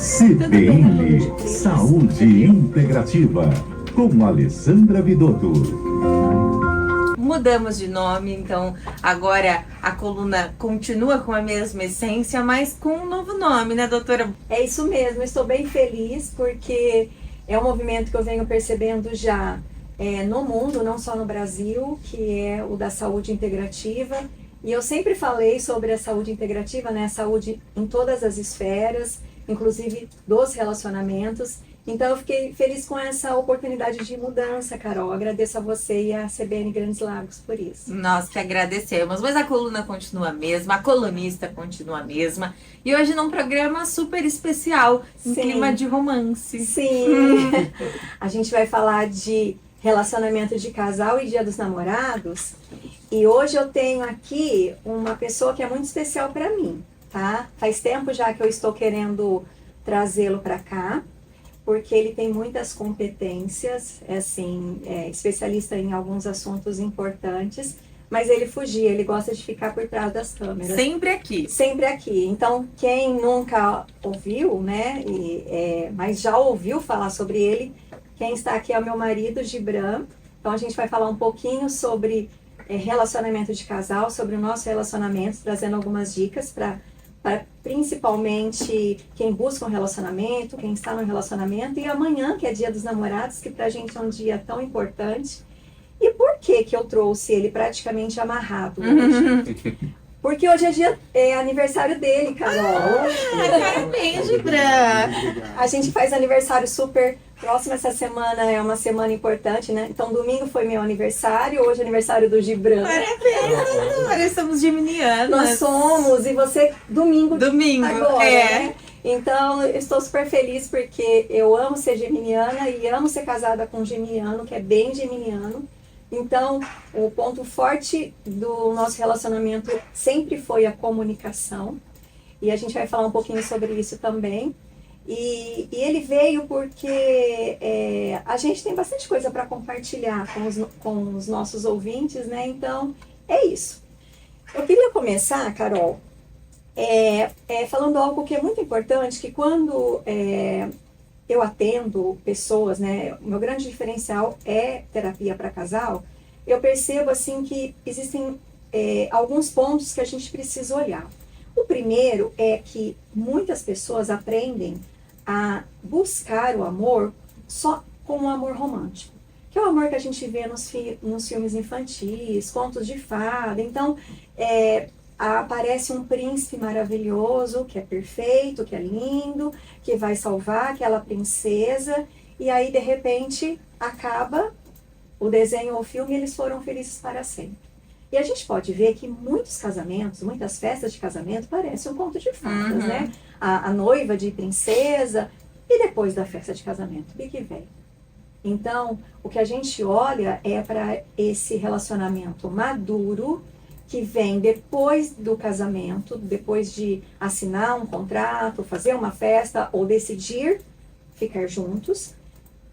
CBN Saúde Integrativa, com Alessandra Vidotto. Mudamos de nome, então agora a coluna continua com a mesma essência, mas com um novo nome, né, doutora? É isso mesmo, estou bem feliz porque é um movimento que eu venho percebendo já no mundo, não só no Brasil, que é o da saúde integrativa. E eu sempre falei sobre a saúde integrativa, né, a saúde em todas as esferas, inclusive dos relacionamentos. Então eu fiquei feliz com essa oportunidade de mudança, Carol. Agradeço a você e a CBN Grandes Lagos por isso. Nós que agradecemos, mas a coluna continua a mesma, a colunista continua a mesma. E hoje num programa super especial, em clima de romance. Sim, a gente vai falar de relacionamento de casal e Dia dos Namorados. E hoje eu tenho aqui uma pessoa que é muito especial para mim, tá? Faz tempo já que eu estou querendo trazê-lo para cá, porque ele tem muitas competências, especialista em alguns assuntos importantes, mas ele fugia, ele gosta de ficar por trás das câmeras. Sempre aqui. Sempre aqui. Então, quem nunca ouviu, né, mas já ouviu falar sobre ele, quem está aqui é o meu marido, Gibran. Então, a gente vai falar um pouquinho sobre relacionamento de casal, sobre o nosso relacionamento, trazendo algumas dicas para principalmente quem busca um relacionamento, quem está no relacionamento, e amanhã, que é Dia dos Namorados, que pra gente é um dia tão importante. E por que eu trouxe ele praticamente amarrado hoje? Porque hoje é aniversário dele, Carol. Parabéns, Gibran! A gente faz aniversário super próximo, essa semana é uma semana importante, né? Então domingo foi meu aniversário, hoje é aniversário do Gibran. Parabéns! Nós somos geminianas. Nós somos, e você domingo agora, né? Então, eu estou super feliz porque eu amo ser geminiana e amo ser casada com um geminiano, que é bem geminiano. Então, o ponto forte do nosso relacionamento sempre foi a comunicação. E a gente vai falar um pouquinho sobre isso também. E ele veio porque a gente tem bastante coisa para compartilhar com os nossos ouvintes, né? Então, é isso. Eu queria começar, Carol, falando algo que é muito importante, que quando eu atendo pessoas, né, o meu grande diferencial é terapia para casal, eu percebo assim que existem alguns pontos que a gente precisa olhar. O primeiro é que muitas pessoas aprendem a buscar o amor só com o amor romântico, que é o amor que a gente vê nos filmes infantis, contos de fada. Então, aparece um príncipe maravilhoso, que é perfeito, que é lindo, que vai salvar aquela princesa, e aí, de repente, acaba o desenho ou o filme e eles foram felizes para sempre. E a gente pode ver que muitos casamentos, muitas festas de casamento parecem um conto de fadas, né? A noiva de princesa, e depois da festa de casamento, o que vem? Então, o que a gente olha é para esse relacionamento maduro, que vem depois do casamento, depois de assinar um contrato, fazer uma festa ou decidir ficar juntos.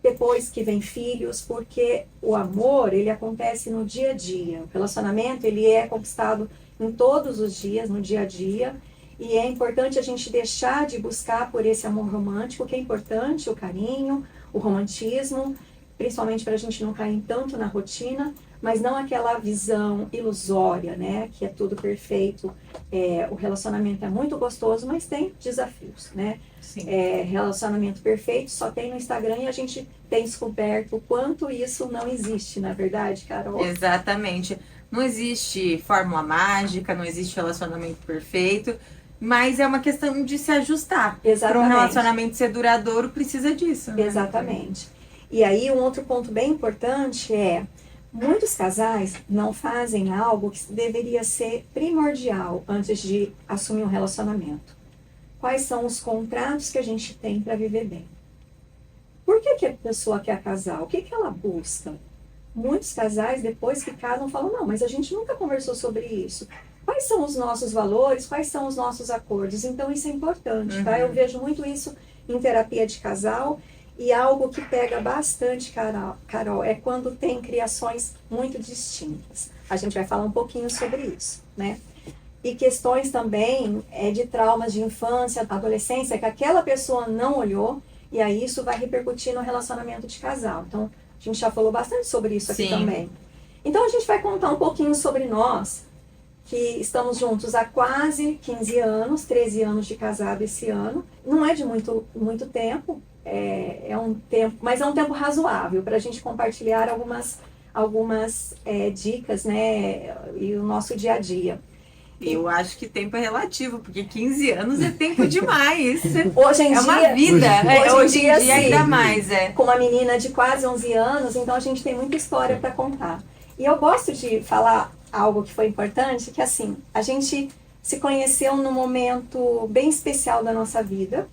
Depois que vem filhos, porque o amor, ele acontece no dia a dia. O relacionamento, ele é conquistado em todos os dias, no dia a dia. E é importante a gente deixar de buscar por esse amor romântico, que é importante, o carinho, o romantismo, principalmente para a gente não cair tanto na rotina, mas não aquela visão ilusória, né, que é tudo perfeito. O relacionamento é muito gostoso, mas tem desafios, né? Sim. Relacionamento perfeito só tem no Instagram e a gente tem descoberto o quanto isso não existe, na verdade, Carol? Exatamente. Não existe fórmula mágica, não existe relacionamento perfeito, mas é uma questão de se ajustar. Para um relacionamento ser duradouro, precisa disso, né? Exatamente. E aí, um outro ponto bem importante muitos casais não fazem algo que deveria ser primordial antes de assumir um relacionamento. Quais são os contratos que a gente tem para viver bem? Por que a pessoa quer casar? O que ela busca? Muitos casais, depois que casam, falam, não, mas a gente nunca conversou sobre isso. Quais são os nossos valores? Quais são os nossos acordos? Então, isso é importante, tá? Eu vejo muito isso em terapia de casal. E algo que pega bastante, Carol, é quando tem criações muito distintas. A gente vai falar um pouquinho sobre isso, né? e questões também de traumas de infância, adolescência, que aquela pessoa não olhou, e aí isso vai repercutir no relacionamento de casal. Então, a gente já falou bastante sobre isso aqui também. Então, a gente vai contar um pouquinho sobre nós, que estamos juntos há quase 15 anos, 13 anos de casado esse ano. Não é de muito tempo, é um tempo, mas é um tempo razoável para a gente compartilhar algumas dicas, né, e o nosso dia a dia. Eu acho que tempo é relativo, porque 15 anos é tempo demais. Hoje em dia, uma vida. Hoje em dia ainda mais. Com uma menina de quase 11 anos, então a gente tem muita história para contar. E eu gosto de falar algo que foi importante, que assim, a gente se conheceu num momento bem especial da nossa vida.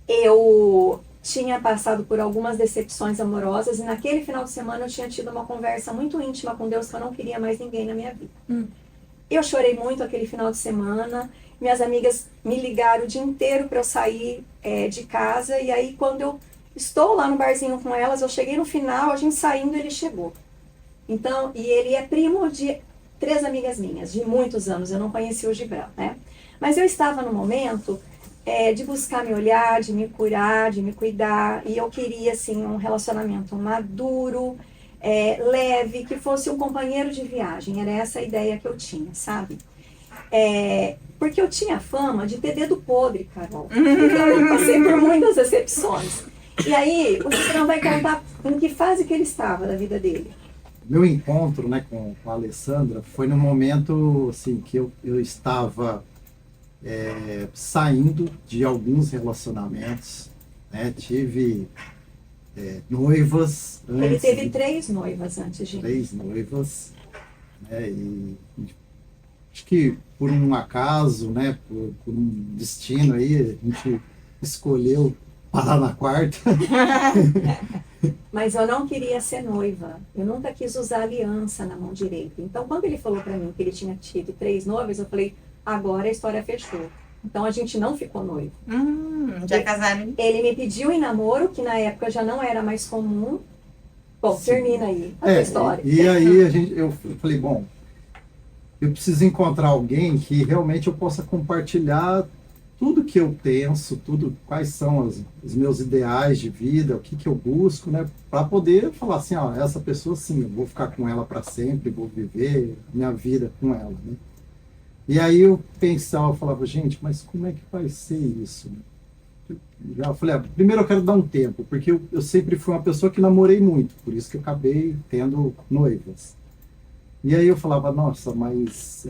Eu tinha passado por algumas decepções amorosas e naquele final de semana eu tinha tido uma conversa muito íntima com Deus que eu não queria mais ninguém na minha vida. Eu chorei muito aquele final de semana, minhas amigas me ligaram o dia inteiro para eu sair de casa, e aí quando eu estou lá no barzinho com elas, eu cheguei no final, a gente saindo, ele chegou. Então, e ele é primo de 3 amigas minhas, de muitos anos, eu não conhecia o Gibran, né? Mas eu estava no momento de buscar me olhar, de me curar, de me cuidar, e eu queria, assim, um relacionamento maduro, leve, que fosse um companheiro de viagem, era essa a ideia que eu tinha, sabe? Porque eu tinha fama de ter dedo podre, Carol. Então eu passei por muitas decepções. E aí, o Gibran vai contar em que fase que ele estava da vida dele. Meu encontro, né, com a Alessandra foi no momento assim, que eu estava saindo de alguns relacionamentos, né? Tive noivas antes. Ele teve 3 noivas antes de 3 noivas, né? E acho que por um acaso, né, por um destino aí, a gente escolheu parar na 4ª. Mas eu não queria ser noiva. Eu nunca quis usar aliança na mão direita. Então, quando ele falou pra mim que ele tinha tido 3 noivas, eu falei, agora a história fechou. Então, a gente não ficou noivo. Já casaram? Ele me pediu em namoro, que na época já não era mais comum. Bom, sim. Termina aí a história. E aí eu falei, bom, eu preciso encontrar alguém que realmente eu possa compartilhar tudo que eu penso, quais são os meus ideais de vida, o que eu busco, né, para poder falar assim, ó, essa pessoa sim, eu vou ficar com ela para sempre, vou viver minha vida com ela, né? E aí eu falava, gente, mas como é que vai ser isso? Já falei, primeiro eu quero dar um tempo, porque eu sempre fui uma pessoa que namorei muito, por isso que eu acabei tendo noivas. E aí eu falava, nossa, mas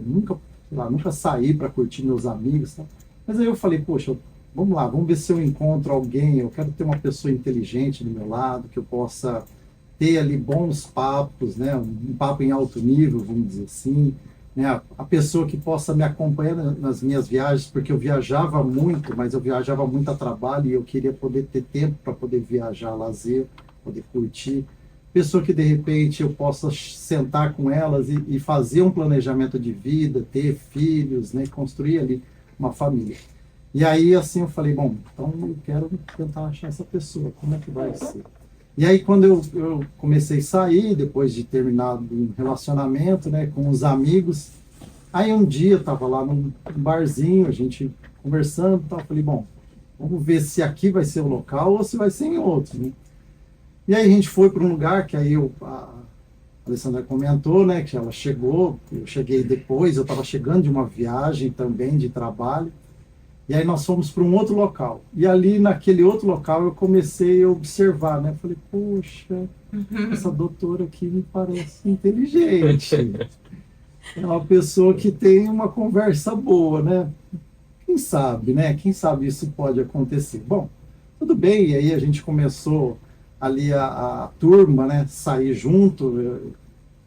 nunca saí para curtir meus amigos, tá? Mas aí eu falei, poxa, vamos lá, vamos ver se eu encontro alguém, eu quero ter uma pessoa inteligente do meu lado, que eu possa ter ali bons papos, né, um papo em alto nível, vamos dizer assim, né, a pessoa que possa me acompanhar nas minhas viagens, porque eu viajava muito, mas eu viajava muito a trabalho e eu queria poder ter tempo para poder viajar, lazer, poder curtir. Pessoa que de repente eu possa sentar com elas e fazer um planejamento de vida, ter filhos, né, construir ali uma família. E aí, assim, eu falei, bom, então eu quero tentar achar essa pessoa, como é que vai ser? E aí, quando eu comecei a sair, depois de terminar um relacionamento, né, com os amigos, aí um dia eu tava lá num barzinho, a gente conversando e tal, falei, bom, vamos ver se aqui vai ser o local ou se vai ser em outro, né? E aí a gente foi para um lugar que aí a Alessandra comentou, né, que ela chegou, eu cheguei depois, eu estava chegando de uma viagem também de trabalho, e aí nós fomos para um outro local. E ali naquele outro local eu comecei a observar, né, falei, poxa, essa doutora aqui me parece inteligente, é uma pessoa que tem uma conversa boa, né, quem sabe, né, quem sabe isso pode acontecer. Bom, tudo bem, e aí a gente começou ali a turma, né, sair junto,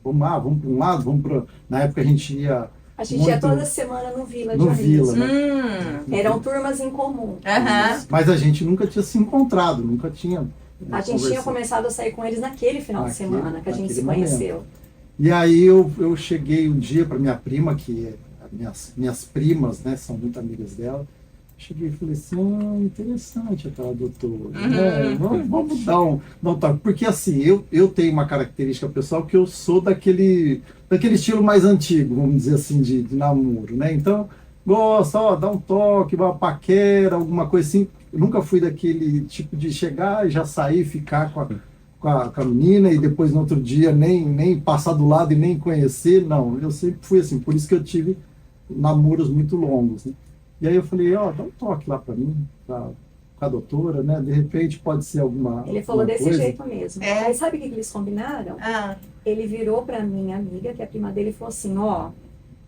vamos lá, vamos para um lado, vamos para... Na época a gente ia... A gente ia toda semana no Vila de no amigos. Vila, né? Eram turmas em comum. Mas a gente nunca tinha se encontrado, nunca tinha... A gente tinha começado a sair com eles naquele final de semana que a gente se conheceu. E aí eu cheguei um dia para minha prima, que minhas primas, né, são muito amigas dela, Cheguei e falei assim, interessante aquela doutora, né? Vamos dar um toque. Porque assim, eu tenho uma característica pessoal que eu sou daquele estilo mais antigo, vamos dizer assim, de namoro, né? Então, gosta, dá um toque, uma paquera, alguma coisa assim. Eu nunca fui daquele tipo de chegar e já sair, ficar com a menina e depois no outro dia nem passar do lado e nem conhecer. Não, eu sempre fui assim, por isso que eu tive namoros muito longos, né? E aí eu falei, dá um toque lá pra mim, com a doutora, né? De repente pode ser alguma Ele falou alguma desse coisa. jeito mesmo. É. Aí sabe o que eles combinaram? Ele virou pra minha amiga, que é a prima dele, e falou assim,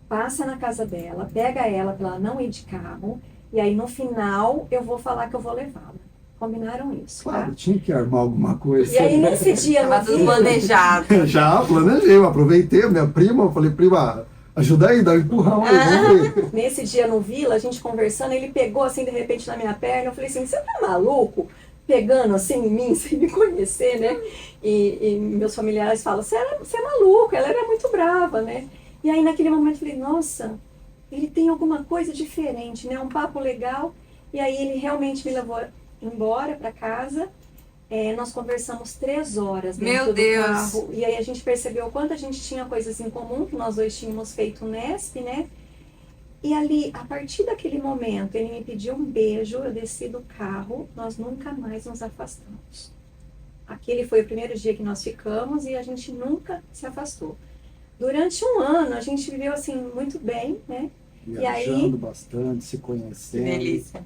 passa na casa dela, pega ela pra ela não ir de carro, e aí no final eu vou falar que eu vou levá-la. Combinaram isso, Claro, tá? tinha que armar alguma coisa. E aí nesse dia Tava no tudo Vila, planejado. Já planejei, eu aproveitei a minha prima, eu falei, prima, ajuda aí, dá um empurrão aí, vamos ver. nesse dia no Vila, a gente conversando, ele pegou assim de repente na minha perna, eu falei assim, você tá maluco? Pegando assim em mim, sem me conhecer, né? E meus familiares falam, você é maluco, ela era muito brava, né? E aí naquele momento eu falei, nossa, ele tem alguma coisa diferente, né? Um papo legal. E aí ele realmente me levou embora para casa. Nós conversamos 3 horas dentro Meu do Deus. carro. E aí a gente percebeu o quanto a gente tinha coisas em comum, que nós dois tínhamos feito o Nesp, né? E ali, a partir daquele momento, ele me pediu um beijo, eu desci do carro, nós nunca mais nos afastamos. Aquele foi o primeiro dia que nós ficamos e a gente nunca se afastou. Durante 1 ano, a gente viveu assim muito bem, né? Viajando bastante, se Que conhecendo. delícia.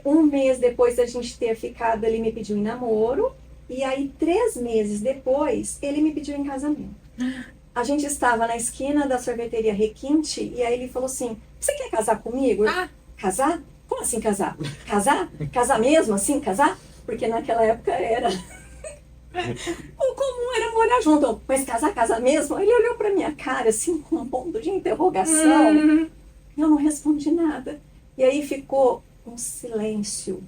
1 mês depois da gente ter ficado, ele me pediu em namoro. E aí, 3 meses depois, ele me pediu em casamento. A gente estava na esquina da sorveteria Requinte e aí ele falou assim, você quer casar comigo? Casar? Como assim casar? Casar? Casar mesmo assim, casar? Porque naquela época era... o comum era morar junto. Mas casar mesmo? Ele olhou pra minha cara assim, com um ponto de interrogação. Eu não respondi nada. E aí ficou um silêncio.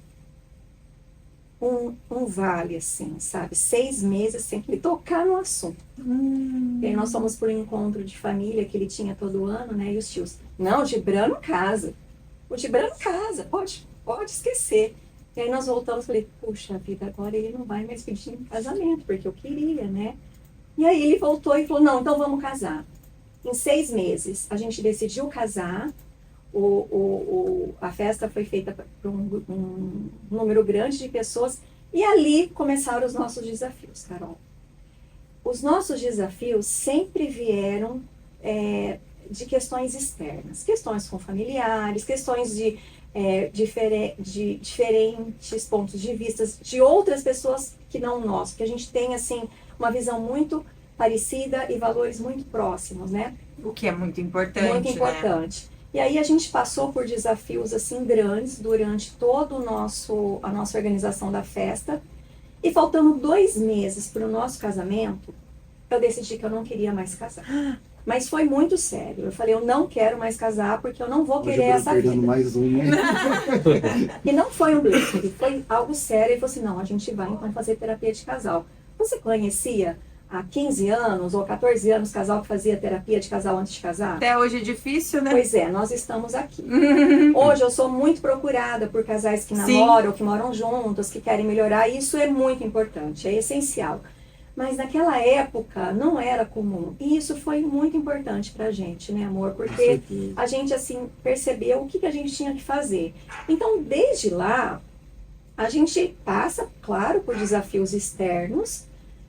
Um vale, assim, sabe? 6 meses sem ele tocar no assunto. E aí nós fomos para um encontro de família que ele tinha todo ano, né? E os tios, não, o Gibran não casa. O Gibran não casa, pode esquecer. E aí nós voltamos e falei, puxa vida, agora ele não vai mais pedir em casamento, porque eu queria, né? E aí ele voltou e falou, não, então vamos casar. Em 6 meses, a gente decidiu casar. A festa foi feita para um número grande de pessoas e ali começaram os nossos desafios, Carol. Os nossos desafios sempre vieram de questões externas, questões com familiares, questões de diferentes pontos de vista de outras pessoas que não nós, porque a gente tem assim uma visão muito parecida e valores muito próximos, né? O que é muito importante, Muito importante. Né? E aí a gente passou por desafios assim grandes durante todo a nossa organização da festa. E faltando 2 meses para o nosso casamento, eu decidi que eu não queria mais casar. Mas foi muito sério. Eu falei, eu não quero mais casar porque eu não vou querer essa vida. Mais um, hein? E não foi um blefe, foi algo sério. Ele falou assim, não, a gente vai então fazer terapia de casal. Você conhecia há 15 anos ou 14 anos casal que fazia terapia de casal antes de casar? Até hoje é difícil, né? Pois é, nós estamos aqui. Hoje eu sou muito procurada por casais que namoram, que moram juntos, que querem melhorar. E isso é muito importante, é essencial. Mas naquela época não era comum. E isso foi muito importante pra gente, né, amor? Porque a gente, assim, percebeu o que a gente tinha que fazer. Então, desde lá, a gente passa, claro, por desafios externos,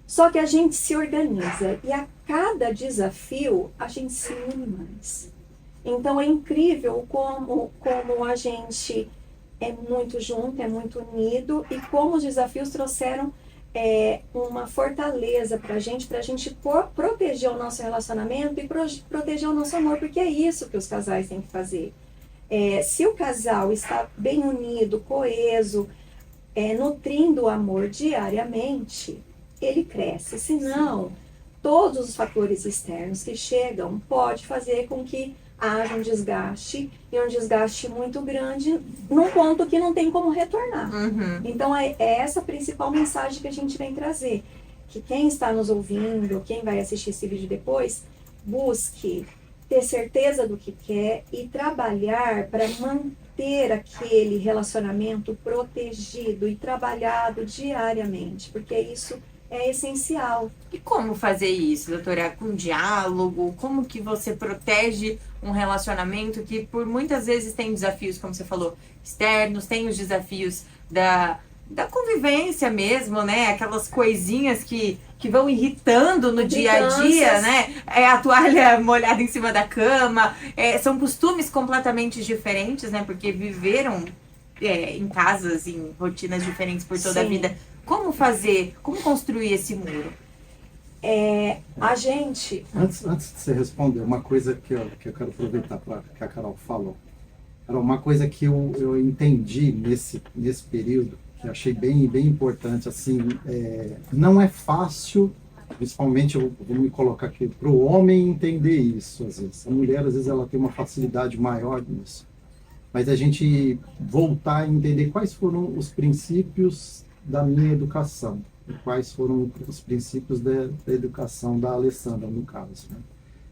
só que a gente se organiza. E a cada desafio, a gente se une mais. Então, é incrível como a gente é muito junto, é muito unido. E como os desafios trouxeram uma fortaleza pra gente proteger o nosso relacionamento e proteger o nosso amor, porque é isso que os casais têm que fazer. Se o casal está bem unido, coeso, nutrindo o amor diariamente, ele cresce. Senão, todos os fatores externos que chegam pode fazer com que haja um desgaste, e um desgaste muito grande, num ponto que não tem como retornar. Então, é essa a principal mensagem que a gente vem trazer. Que quem está nos ouvindo, quem vai assistir esse vídeo depois, busque ter certeza do que quer e trabalhar para ter aquele relacionamento protegido e trabalhado diariamente, porque isso é essencial. E como fazer isso, doutora? Com diálogo? Como que você protege um relacionamento que por muitas vezes tem desafios, como você falou, externos, tem os desafios da convivência mesmo, né? Aquelas coisinhas que vão irritando no dia a dia, né? A toalha molhada em cima da cama, são costumes completamente diferentes, né? Porque viveram em casas, em rotinas diferentes por toda a vida. Como fazer, como construir esse muro? A gente... Antes de você responder, uma coisa que eu quero aproveitar para que a Carol falou. Carol, uma coisa que eu entendi nesse período, que eu achei bem importante, assim, não é fácil, principalmente eu vou me colocar aqui, para o homem entender isso, às vezes. A mulher, às vezes, ela tem uma facilidade maior nisso. Mas a gente voltar a entender quais foram os princípios da minha educação, e quais foram os princípios da educação da Alessandra, no caso, né?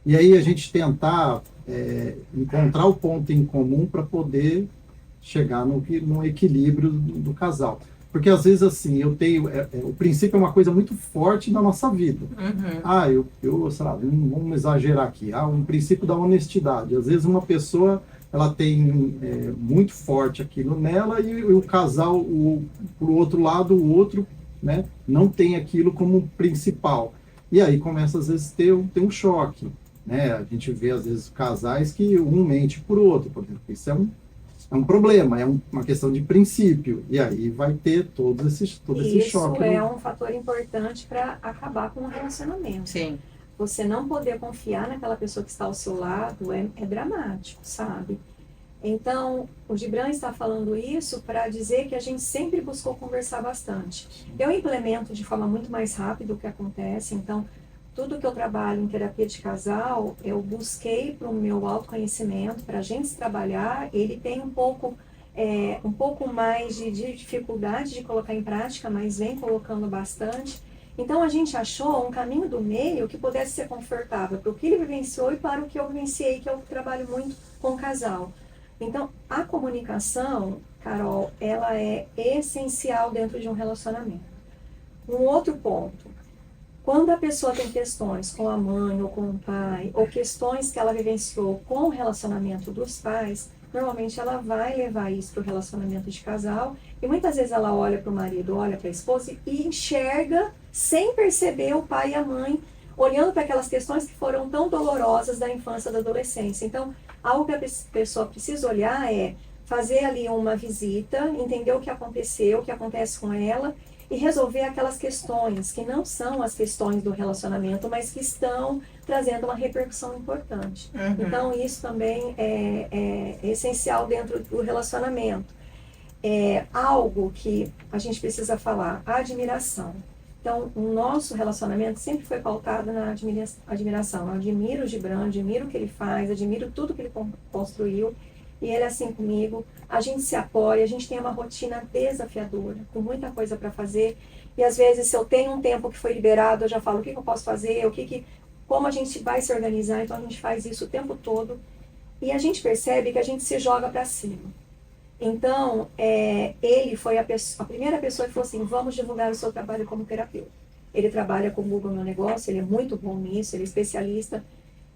E aí a gente tentar encontrar o ponto em comum para poder chegar no equilíbrio do casal. Porque às vezes, assim, eu tenho... o princípio é uma coisa muito forte na nossa vida. Uhum. Eu sei lá, vamos exagerar aqui. Um princípio da honestidade. Às vezes uma pessoa, ela tem muito forte aquilo nela e o casal, por outro lado, o outro, né, não tem aquilo como principal. E aí começa, às vezes, ter um choque, né? A gente vê, às vezes, casais que um mente por outro, por exemplo. Isso é um problema, é uma questão de princípio. E aí vai ter todo esse choque. Isso é um fator importante para acabar com o relacionamento. Sim. Você não poder confiar naquela pessoa que está ao seu lado é dramático, sabe? Então, o Gibran está falando isso para dizer que a gente sempre buscou conversar bastante. Eu implemento de forma muito mais rápida o que acontece, então, tudo que eu trabalho em terapia de casal, eu busquei para o meu autoconhecimento, para a gente trabalhar. Ele tem um pouco mais de dificuldade de colocar em prática, mas vem colocando bastante. Então, a gente achou um caminho do meio que pudesse ser confortável para o que ele vivenciou e para o que eu vivenciei, que eu trabalho muito com o casal. Então, a comunicação, Carol, ela é essencial dentro de um relacionamento. Um outro ponto, quando a pessoa tem questões com a mãe ou com o pai, ou questões que ela vivenciou com o relacionamento dos pais, normalmente ela vai levar isso para o relacionamento de casal, e muitas vezes ela olha para o marido, olha para a esposa e enxerga, sem perceber, o pai e a mãe, olhando para aquelas questões que foram tão dolorosas da infância e da adolescência. Então, algo que a pessoa precisa olhar é fazer ali uma visita, entender o que aconteceu, o que acontece com ela, e resolver aquelas questões que não são as questões do relacionamento, mas que estão trazendo uma repercussão importante. Uhum. Então, isso também é essencial dentro do relacionamento. Algo que a gente precisa falar, a admiração. Então, o nosso relacionamento sempre foi pautado na admiração. Eu admiro o Gibran, admiro o que ele faz, admiro tudo que ele construiu. E ele é assim comigo. A gente se apoia, a gente tem uma rotina desafiadora, com muita coisa para fazer. E às vezes, se eu tenho um tempo que foi liberado, eu já falo o que eu posso fazer, como a gente vai se organizar. Então, a gente faz isso o tempo todo. E a gente percebe que a gente se joga para cima. Então, ele foi a primeira pessoa que falou assim, vamos divulgar o seu trabalho como terapeuta. Ele trabalha com o Google no negócio, ele é muito bom nisso, ele é especialista.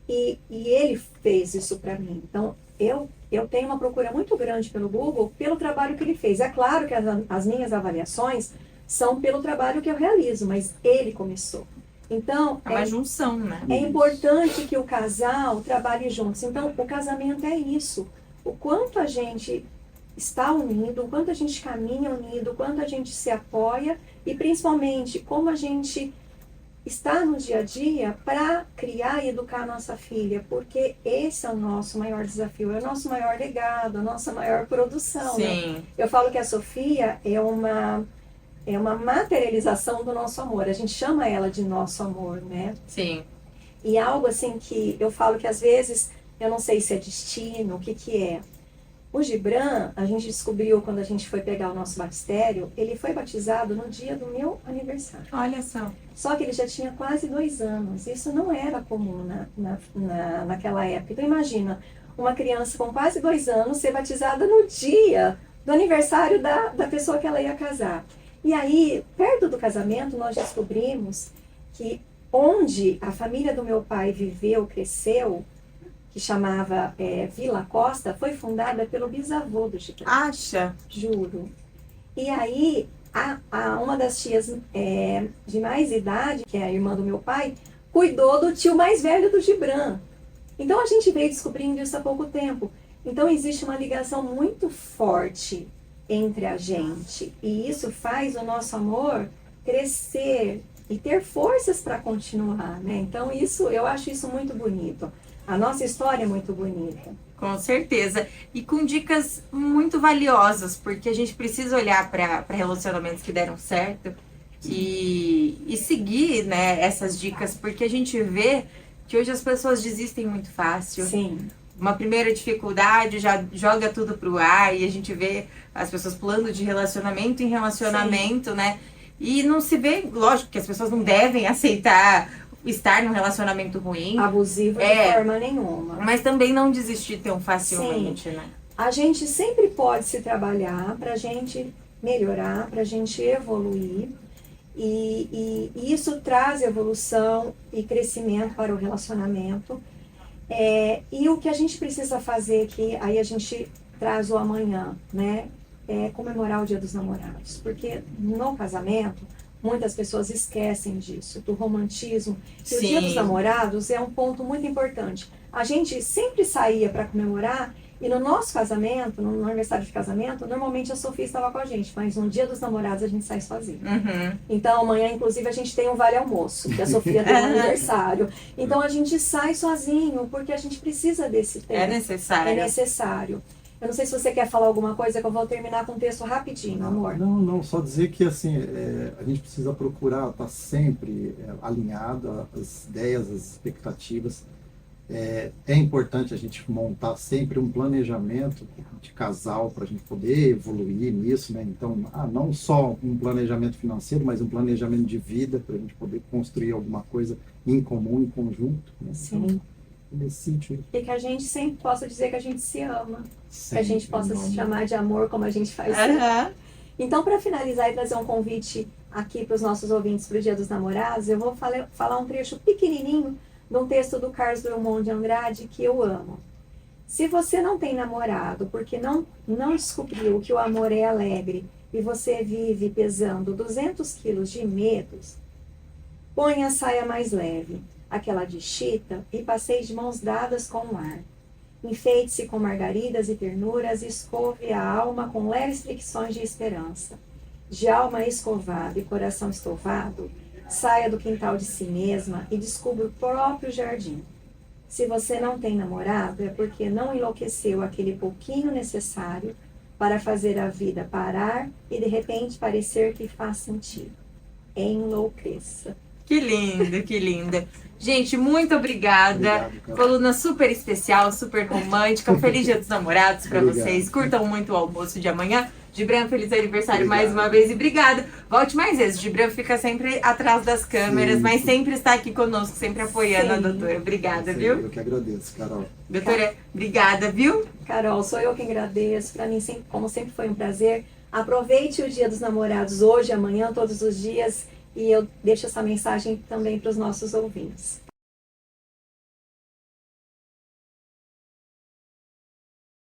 E ele fez isso para mim. Então, eu tenho uma procura muito grande pelo Google, pelo trabalho que ele fez. É claro que as minhas avaliações são pelo trabalho que eu realizo, mas ele começou. Então, é uma junção, né? É importante que o casal trabalhe juntos. Então, o casamento é isso. O quanto a gente está unido, o quanto a gente caminha unido, o quanto a gente se apoia e, principalmente, como a gente está no dia a dia para criar e educar a nossa filha, porque esse é o nosso maior desafio, é o nosso maior legado, a nossa maior produção. Sim. Né? Eu falo que a Sofia é uma materialização do nosso amor. A gente chama ela de nosso amor, né? Sim. E algo assim que eu falo que às vezes, eu não sei se é destino, o que é. O Gibran, a gente descobriu quando a gente foi pegar o nosso batistério, ele foi batizado no dia do meu aniversário. Olha só. Só que ele já tinha quase 2 anos. Isso não era comum naquela época. Então imagina, uma criança com quase 2 anos ser batizada no dia do aniversário da pessoa que ela ia casar. E aí, perto do casamento, nós descobrimos que onde a família do meu pai viveu, cresceu, que chamava Vila Costa, foi fundada pelo bisavô do Gibran. Acha? Juro. E aí, uma das tias de mais idade, que é a irmã do meu pai, cuidou do tio mais velho do Gibran. Então, a gente veio descobrindo isso há pouco tempo. Então, existe uma ligação muito forte entre a gente. E isso faz o nosso amor crescer e ter forças para continuar, né? Então, eu acho isso muito bonito. A nossa história é muito bonita. Com certeza. E com dicas muito valiosas, porque a gente precisa olhar para relacionamentos que deram certo e seguir, né, essas dicas, porque a gente vê que hoje as pessoas desistem muito fácil. Sim. Uma primeira dificuldade já joga tudo pro ar e a gente vê as pessoas pulando de relacionamento em relacionamento, né? E não se vê, lógico que as pessoas não devem aceitar estar num relacionamento ruim. Abusivo de forma nenhuma. Mas também não desistir tão facilmente, Sim. né? A gente sempre pode se trabalhar pra gente melhorar, pra gente evoluir. E isso traz evolução e crescimento para o relacionamento. E o que a gente precisa fazer, que aí a gente traz o amanhã, né? É comemorar o Dia dos Namorados. Porque no casamento, muitas pessoas esquecem disso, do romantismo. E o Dia dos Namorados é um ponto muito importante. A gente sempre saía para comemorar, e no nosso casamento, no aniversário de casamento, normalmente a Sofia estava com a gente, mas no Dia dos Namorados a gente sai sozinha. Uhum. Então amanhã, inclusive, a gente tem um vale almoço, que a Sofia tem um aniversário. Então a gente sai sozinho, porque a gente precisa desse tempo. É necessário. É necessário. Eu não sei se você quer falar alguma coisa, que eu vou terminar com um texto rapidinho, amor. Não, só dizer que assim, a gente precisa procurar estar sempre alinhado às ideias, às expectativas. É importante a gente montar sempre um planejamento de casal para a gente poder evoluir nisso, né? Então, não só um planejamento financeiro, mas um planejamento de vida para a gente poder construir alguma coisa em comum, em conjunto. Né? Sim. Então, nesse sentido. E que a gente sempre possa dizer que a gente se ama. Sempre, que a gente possa se chamar de amor como a gente faz. Uhum. Então, para finalizar e trazer um convite aqui para os nossos ouvintes para o Dia dos Namorados, eu vou falar um trecho pequenininho de um texto do Carlos Drummond de Andrade que eu amo. Se você não tem namorado porque não descobriu que o amor é alegre e você vive pesando 200 quilos de medos, põe a saia mais leve, aquela de chita, e passeie de mãos dadas com o ar. Enfeite-se com margaridas e ternuras e escove a alma com leves fricções de esperança. De alma escovada e coração estovado, saia do quintal de si mesma e descubra o próprio jardim. Se você não tem namorado, é porque não enlouqueceu aquele pouquinho necessário para fazer a vida parar e de repente parecer que faz sentido. Enlouqueça. Que lindo, que lindo. Gente, muito obrigada. Obrigado, Coluna super especial, super romântica. Um feliz Dia dos Namorados para Obrigado. vocês. Curtam muito o almoço de amanhã. Gibran, feliz aniversário Obrigado. mais uma vez e obrigada. Volte mais vezes. Gibran fica sempre atrás das câmeras, Sim, mas sim. sempre está aqui conosco, sempre apoiando a Sim. doutora. Obrigada, viu? Eu que agradeço, Carol. Doutora, obrigada, viu? Carol, sou eu que agradeço. Para mim, como sempre, foi um prazer. Aproveite o Dia dos Namorados hoje, amanhã, todos os dias. E eu deixo essa mensagem também para os nossos ouvintes.